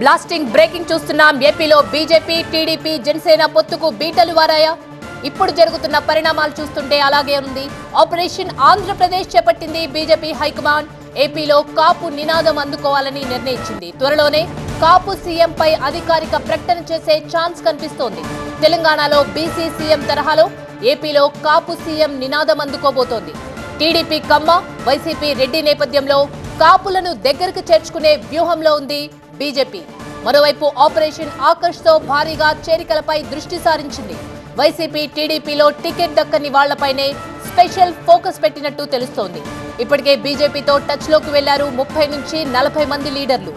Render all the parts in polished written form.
Blasting breaking చూస్తున్నాం. ఏపీలో BJP TDP Janasena పొత్తుకు బీటలు వారాయా? ఇప్పుడు జరుగుతున్న పరిణామాలు చూస్తుంటే అలాగే ఉంది. ఆపరేషన్ ఆంధ్రప్రదేశ్ చేపట్టింది బీజేపీ హైకమాండ్. ఏపీలో కాపు నినాదం అందుకోవాలని నిర్ణయించింది. త్వరలోనే కాపు సీఎం పై అధికారిక ప్రకటన చేసే ఛాన్స్ కనిపిస్తోంది. తెలంగాణలో బీసీ సీఎం తరహాలో ఏపీలో కాపు సీఎం నినాదం అందుకోబోతోంది. టీడీపీ కమ్మ, వైసీపీ రెడ్డి నేపథ్యంలో కాపులను దగ్గరకు చేర్చుకునే వ్యూహంలో ఉంది బీజేపీ. మరోవైపు ఆపరేషన్ ఆకర్ష్ తో భారీగా చేరికలపై దృష్టి సారించింది. వైసీపీ టీడీపీలో టికెట్ దక్కని వాళ్లపైనే స్పెషల్ ఫోకస్ పెట్టినట్టు తెలుస్తోంది. ఇప్పటికే బీజేపీతో టచ్ లోకి వెళ్లారు 30 నుంచి 40 మంది లీడర్లు.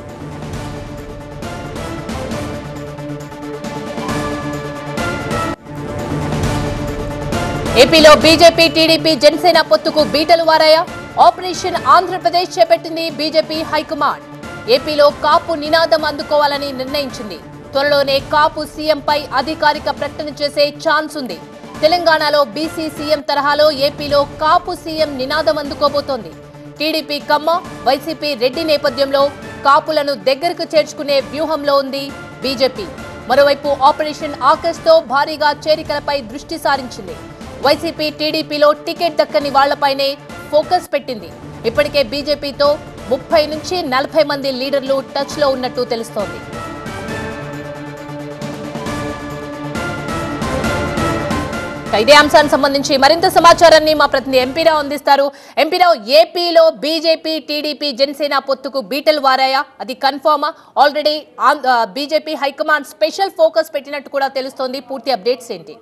ఏపీలో బీజేపీ టీడీపీ జనసేన పొత్తుకు బీటలు వారాయా? ఆపరేషన్ ఆంధ్రప్రదేశ్ చేపట్టింది బీజేపీ హైకమాండ్. ఏపీలో కాపు నినాదం అందుకోవాలని నిర్ణయించింది. త్వరలోనే కాపు సీఎం పై అధికారిక ప్రకటన చేసే ఛాన్స్ ఉంది. తెలంగాణలో బీసీ సీఎం తరహాలో ఏపీలో కాపు సీఎం నినాదం అందుకోబోతోంది. టీడీపీ కమ్మ, వైసీపీ రెడ్డి నేపథ్యంలో కాపులను దగ్గరకు చేర్చుకునే వ్యూహంలో ఉంది బీజేపీ. మరోవైపు ఆపరేషన్ ఆకర్ష్ తో భారీగా చేరికలపై దృష్టి సారించింది. వైసీపీ టీడీపీలో టికెట్ దక్కని వాళ్లపైనే ఫోకస్ పెట్టింది. ఇప్పటికే బీజేపీతో 30 నుంచి 40 మంది లీడర్లు టచ్ లో ఉన్నట్టు తెలుస్తోంది. ఇదే అంశానికి సంబంధించి మరింత సమాచారాన్ని మా ప్రతినిధి ఎంపీరావు అందిస్తారు. ఎంపీరావు, ఏపీలో బీజేపీ టీడీపీ జనసేన పొత్తుకు బీటలు వారాయా? అది కన్ఫర్మా? Already BJP high command special focus పెట్టినట్టు కూడా తెలుస్తోంది. పూర్తి అప్డేట్స్ ఏంటి?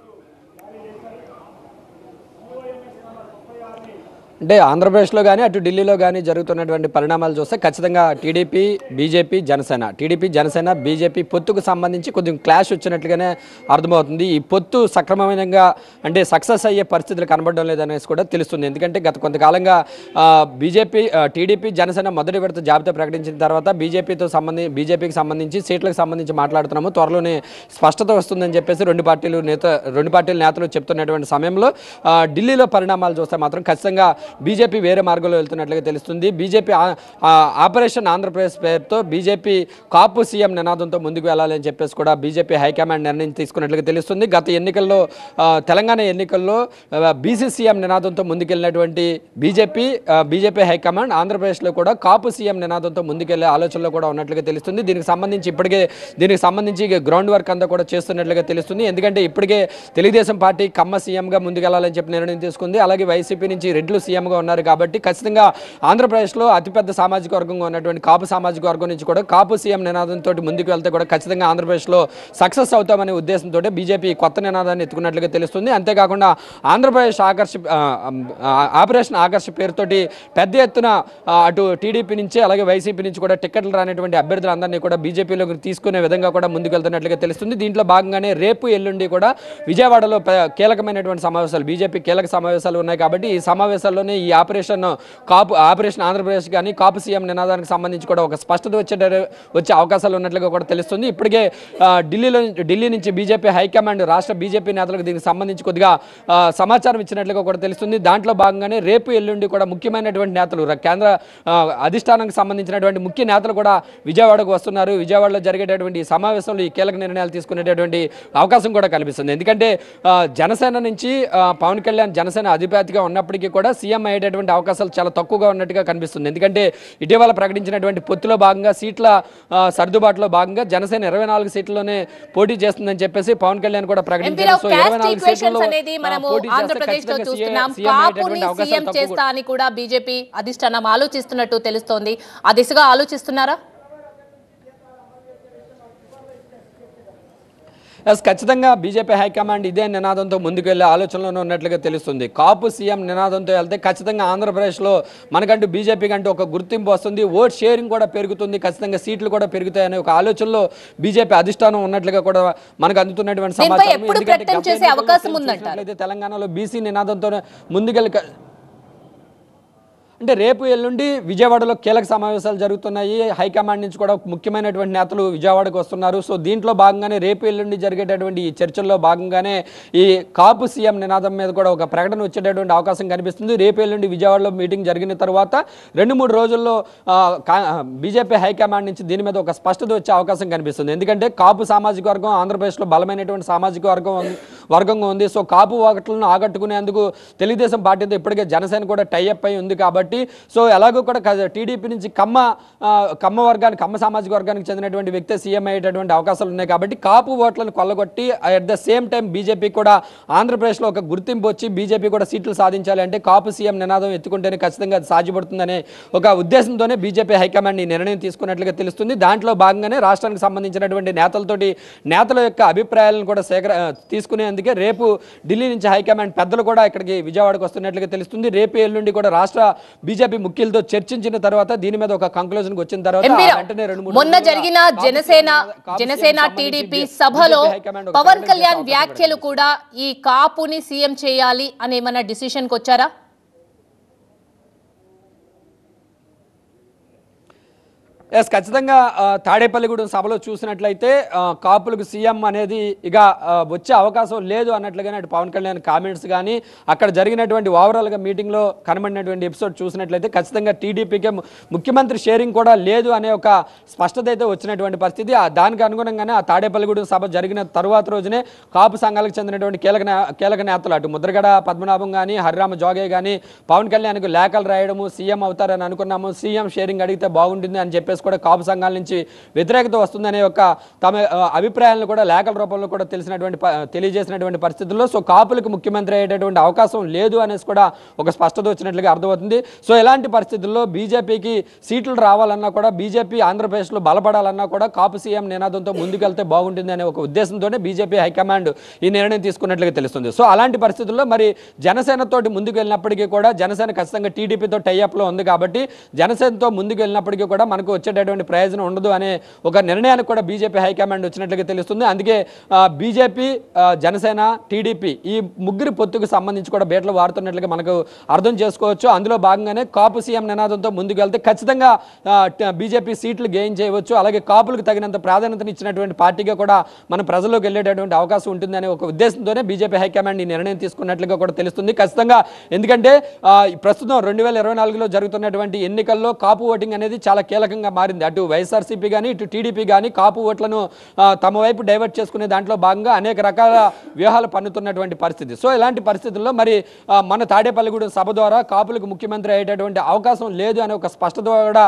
అంటే ఆంధ్రప్రదేశ్లో కానీ అటు ఢిల్లీలో కానీ జరుగుతున్నటువంటి పరిణామాలు చూస్తే ఖచ్చితంగా టీడీపీ జనసేన బీజేపీ పొత్తుకు సంబంధించి కొద్దిగా క్లాష్ వచ్చినట్లుగానే అర్థమవుతుంది. ఈ పొత్తు సక్రమంగా అంటే సక్సెస్ అయ్యే పరిస్థితులు కనబడడం లేదనేసి కూడా తెలుస్తుంది. ఎందుకంటే గత కొంతకాలంగా టీడీపీ జనసేన మొదటి విడత జాబితా ప్రకటించిన తర్వాత బీజేపీకి సంబంధించి సీట్లకు సంబంధించి మాట్లాడుతున్నాము, త్వరలోనే స్పష్టత వస్తుందని చెప్పేసి రెండు పార్టీల నేతలు చెప్తున్నటువంటి సమయంలో ఢిల్లీలో పరిణామాలు చూస్తే మాత్రం ఖచ్చితంగా బీజేపీ వేరే మార్గంలో వెళ్తున్నట్లుగా తెలుస్తుంది. బీజేపీ ఆపరేషన్ ఆంధ్రప్రదేశ్ పేరుతో బీజేపీ కాపు సీఎం నినాదంతో ముందుకు వెళ్ళాలని చెప్పేసి కూడా బీజేపీ హైకమాండ్ నిర్ణయం తీసుకున్నట్లుగా తెలుస్తుంది. గత ఎన్నికల్లో తెలంగాణ ఎన్నికల్లో బీసీ సీఎం నినాదంతో ముందుకెళ్ళినటువంటి బీజేపీ హైకమాండ్ ఆంధ్రప్రదేశ్లో కూడా కాపు సీఎం నినాదంతో ముందుకెళ్లే ఆలోచనలో కూడా ఉన్నట్లుగా తెలుస్తుంది. దీనికి సంబంధించి గ్రౌండ్ వర్క్ అంతా కూడా చేస్తున్నట్లుగా తెలుస్తుంది. ఎందుకంటే ఇప్పటికే తెలుగుదేశం పార్టీ కమ్మ సీఎంగా ముందుకెళ్లాలని చెప్పి నిర్ణయం తీసుకుంది. అలాగే వైసీపీ నుంచి రెడ్లు సీఎంగా ఉన్నారు. కాబట్టి ఖచ్చితంగా ఆంధ్రప్రదేశ్లో అతిపెద్ద సామాజిక వర్గంగా ఉన్నటువంటి కాపు సామాజిక వర్గం నుంచి కూడా కాపు సీఎం నినాదంతో ముందుకు వెళ్తే కూడా ఖచ్చితంగా ఆంధ్రప్రదేశ్లో సక్సెస్ అవుతామనే ఉద్దేశంతో బీజేపీ కొత్త నినాదాన్ని ఎత్తుకున్నట్లుగా తెలుస్తుంది. అంతేకాకుండా ఆంధ్రప్రదేశ్ ఆపరేషన్ ఆకర్ష్ పేరుతోటి పెద్ద ఎత్తున అటు టీడీపీ నుంచి అలాగే వైసీపీ నుంచి కూడా టికెట్లు రానటువంటి అభ్యర్థులందరినీ కూడా బీజేపీలోకి తీసుకునే విధంగా కూడా ముందుకు వెళ్తున్నట్లుగా తెలుస్తుంది. దీంట్లో భాగంగానే రేపు ఎల్లుండి కూడా విజయవాడలో కీలకమైనటువంటి సమావేశాలు, బీజేపీ కీలక సమావేశాలు ఉన్నాయి. కాబట్టి ఈ సమావేశాల్లోనే ఈ ఆపరేషన్ ఆంధ్రప్రదేశ్ కానీ కాపు సీఎం నినాదానికి సంబంధించి కూడా ఒక స్పష్టత వచ్చే అవకాశాలు ఉన్నట్లుగా కూడా తెలుస్తుంది. ఇప్పటికే ఢిల్లీ నుంచి బీజేపీ హైకమాండ్ రాష్ట్ర బీజేపీ నేతలకు దీనికి సంబంధించి కొద్దిగా సమాచారం ఇచ్చినట్లుగా కూడా తెలుస్తుంది. దాంట్లో భాగంగానే రేపు ఎల్లుండి కూడా ముఖ్యమైనటువంటి నేతలు, కేంద్ర అధిష్టానానికి సంబంధించినటువంటి ముఖ్య నేతలు కూడా విజయవాడకు వస్తున్నారు. విజయవాడలో జరిగేటటువంటి ఈ సమావేశంలో ఈ కీలక నిర్ణయాలు తీసుకునేటటువంటి అవకాశం కూడా కనిపిస్తుంది. ఎందుకంటే జనసేన నుంచి పవన్ కళ్యాణ్ జనసేన అధిపతిగా ఉన్నప్పటికీ కూడా సీఎం అయ్యేటటువంటి అవకాశాలు చాలా తక్కువగా ఉన్నట్టుగా కనిపిస్తుంది. ఎందుకంటే ఇటీవల ప్రకటించినటువంటి పొత్తులో భాగంగా సీట్ల సర్దుబాటులో భాగంగా జనసేన 24 సీట్లలోనే పోటీ చేస్తుందని చెప్పేసి పవన్ కళ్యాణ్ కూడా ప్రకటించారు. సో 24 సీట్లలో అని కూడా బీజేపీ అధిష్టానం ఆలోచిస్తున్నట్టు తెలుస్తోంది. ఆ దిశగా ఆలోచిస్తున్నారా? ఖచ్చితంగా బీజేపీ హైకమాండ్ ఇదే నినాదంతో ముందుకు వెళ్లే ఆలోచనలోనే ఉన్నట్లుగా తెలుస్తుంది. కాపు సీఎం నినాదంతో వెళ్తే ఖచ్చితంగా ఆంధ్రప్రదేశ్లో మనకంటూ బీజేపీకి అంటూ ఒక గుర్తింపు వస్తుంది, ఓట్ షేరింగ్ కూడా పెరుగుతుంది, ఖచ్చితంగా సీట్లు కూడా పెరుగుతాయనే ఒక ఆలోచనలో బీజేపీ అధిష్టానం ఉన్నట్లుగా కూడా మనకు అందుతున్నటువంటి సమాచారం. తెలంగాణలో బీసీ నినాదంతో ముందుకెళ్ళి అంటే రేపు ఎల్లుండి విజయవాడలో కీలక సమావేశాలు జరుగుతున్నాయి. హైకమాండ్ నుంచి కూడా ముఖ్యమైనటువంటి నేతలు విజయవాడకు వస్తున్నారు. సో దీంట్లో భాగంగానే రేపు ఎల్లుండి జరిగేటటువంటి ఈ చర్చల్లో భాగంగానే ఈ కాపు సీఎం నినాదం మీద కూడా ఒక ప్రకటన వచ్చేటటువంటి అవకాశం కనిపిస్తుంది. రేపు ఎల్లుండి విజయవాడలో మీటింగ్ జరిగిన తర్వాత 2-3 రోజుల్లో బీజేపీ హైకమాండ్ నుంచి దీని మీద ఒక స్పష్టత వచ్చే అవకాశం కనిపిస్తుంది. ఎందుకంటే కాపు సామాజిక వర్గం ఆంధ్రప్రదేశ్లో బలమైనటువంటి సామాజిక వర్గంగా ఉంది. సో కాపు ఓట్లను ఆకట్టుకునేందుకు తెలుగుదేశం పార్టీతో ఇప్పటికే జనసేన కూడా టైఅప్ అయి ఉంది కాబట్టి సో ఎలాగో కూడా టీడీపీ నుంచి కమ్మ సామాజిక వర్గానికి చెందినటువంటి వ్యక్తి సీఎం అయ్యేటటువంటి అవకాశాలు ఉన్నాయి. కాబట్టి కాపు ఓట్లను కొల్లగొట్టి at the same time BJP కూడా ఆంధ్రప్రదేశ్లో ఒక గుర్తింపు వచ్చి బీజేపీ కూడా సీట్లు సాధించాలి అంటే కాపు సీఎం నినాదం ఎత్తుకుంటేనే ఖచ్చితంగా అది సాధ్యపడుతుందనే ఒక ఉద్దేశంతోనే బీజేపీ హైకమాండ్ ఈ నిర్ణయం తీసుకున్నట్లుగా తెలుస్తుంది. దాంట్లో భాగంగానే రాష్ట్రానికి సంబంధించినటువంటి నేతల యొక్క అభిప్రాయాలను కూడా తీసుకునేందుకే రేపు ఢిల్లీ నుంచి హైకమాండ్ పెద్దలు కూడా ఇక్కడికి విజయవాడకు వస్తున్నట్లుగా తెలుస్తుంది. రేపు ఎల్లుండి కూడా రాష్ట్ర బీజేపీ ముఖ్యులతో చర్చించిన తర్వాత దీని మీద ఒక కంక్లూజన్ వచ్చిన తర్వాత మొన్న జరిగిన జనసేన టీడీపీ సభలో పవన్ కళ్యాణ్ వ్యాఖ్యలు కూడా ఈ కాపుని సీఎం చేయాలి అని ఏమన్నా డిసిషన్ కి వచ్చారా? ఖచ్చితంగా తాడేపల్లిగూడెం సభలో చూసినట్లయితే కాపులకు సీఎం అనేది ఇక వచ్చే అవకాశం లేదు అన్నట్లుగానే అటు పవన్ కళ్యాణ్ కామెంట్స్ కానీ అక్కడ జరిగినటువంటి ఓవరాల్గా మీటింగ్లో కనబడినటువంటి ఎపిసోడ్ చూసినట్లయితే ఖచ్చితంగా టీడీపీకే ముఖ్యమంత్రి షేరింగ్ కూడా లేదు అనే ఒక స్పష్టత అయితే వచ్చినటువంటి పరిస్థితి. దానికి అనుగుణంగానే ఆ తాడేపల్లిగూడెం సభ జరిగిన తరువాత రోజునే కాపు సంఘాలకు చెందినటువంటి కీలక నేతలు అటు ముద్రగడ పద్మనాభం కానీ హరిరామ జోగే కానీ పవన్ కళ్యాణ్కు లేఖలు రాయడము సీఎం అవుతారని అనుకున్నాము, సీఎం షేరింగ్ అడిగితే బాగుంటుంది అని చెప్పేసి కూడా కాపు సంఘాల నుంచి వ్యతిరేకత వస్తుందనే ఒక తమ అభిప్రాయాలను కూడా లేఖల రూపంలో కూడా తెలియజేసినటువంటి పరిస్థితుల్లో సో కాపులకు ముఖ్యమంత్రి అయ్యేటటువంటి అవకాశం లేదు అనేసి కూడా ఒక స్పష్టత వచ్చినట్లుగా అర్థమవుతుంది. సో ఇలాంటి పరిస్థితుల్లో బీజేపీకి సీట్లు రావాలన్నా కూడా బీజేపీ ఆంధ్రప్రదేశ్లో బలపడాలన్నా కూడా కాపు సీఎం నినాదంతో ముందుకెళ్తే బాగుంటుంది అనే ఒక ఉద్దేశంతోనే బీజేపీ హైకమాండ్ ఈ నిర్ణయం తీసుకున్నట్లుగా తెలుస్తుంది. సో అలాంటి పరిస్థితుల్లో మరి జనసేనతోటి ముందుకు వెళ్ళినప్పటికీ కూడా జనసేన ఖచ్చితంగా టీడీపీతో టైఅప్లో ఉంది కాబట్టి జనసేనతో ముందుకు వెళ్ళినప్పటికీ కూడా మనకు వచ్చేటటువంటి ప్రయోజనం ఉండదు అనే ఒక నిర్ణయానికి కూడా బీజేపీ హైకమాండ్ వచ్చినట్లుగా తెలుస్తుంది. అందుకే బీజేపీ జనసేన టీడీపీ ఈ ముగ్గురు పొత్తుకు సంబంధించి కూడా బేటలు వాడుతున్నట్లుగా మనకు అర్థం చేసుకోవచ్చు. అందులో భాగంగానే కాపు సీఎం నినాదంతో ముందుకు వెళ్తే ఖచ్చితంగా బీజేపీ సీట్లు గెయిన్ చేయవచ్చు. అలాగే కాపులకు తగినంత ప్రాధాన్యతను ఇచ్చినటువంటి పార్టీగా కూడా మన ప్రజల్లోకి వెళ్ళేటటువంటి అవకాశం ఉంటుంది అనే ఒక ఉద్దేశంతోనే బీజేపీ హైకమాండ్ ఈ నిర్ణయం తీసుకున్నట్లుగా కూడా తెలుస్తుంది. ఖచ్చితంగా ఎందుకంటే ప్రస్తుతం 2024లో జరుగుతున్నటువంటి ఎన్నికల్లో కాపు ఓటింగ్ అనేది చాలా కీలకంగా మారింది. అటు వైఎస్ఆర్సీపీ కానీ ఇటు టీడీపీ కానీ కాపు ఓట్లను తమ వైపు డైవర్ట్ చేసుకునే దాంట్లో భాగంగా అనేక రకాల వ్యూహాలు పన్నుతున్నటువంటి పరిస్థితి. సో ఇలాంటి పరిస్థితుల్లో మరి మన తాడేపల్లిగూడెం సభ ద్వారా కాపులకు ముఖ్యమంత్రి అయ్యేటటువంటి అవకాశం లేదు అనే ఒక స్పష్టత కూడా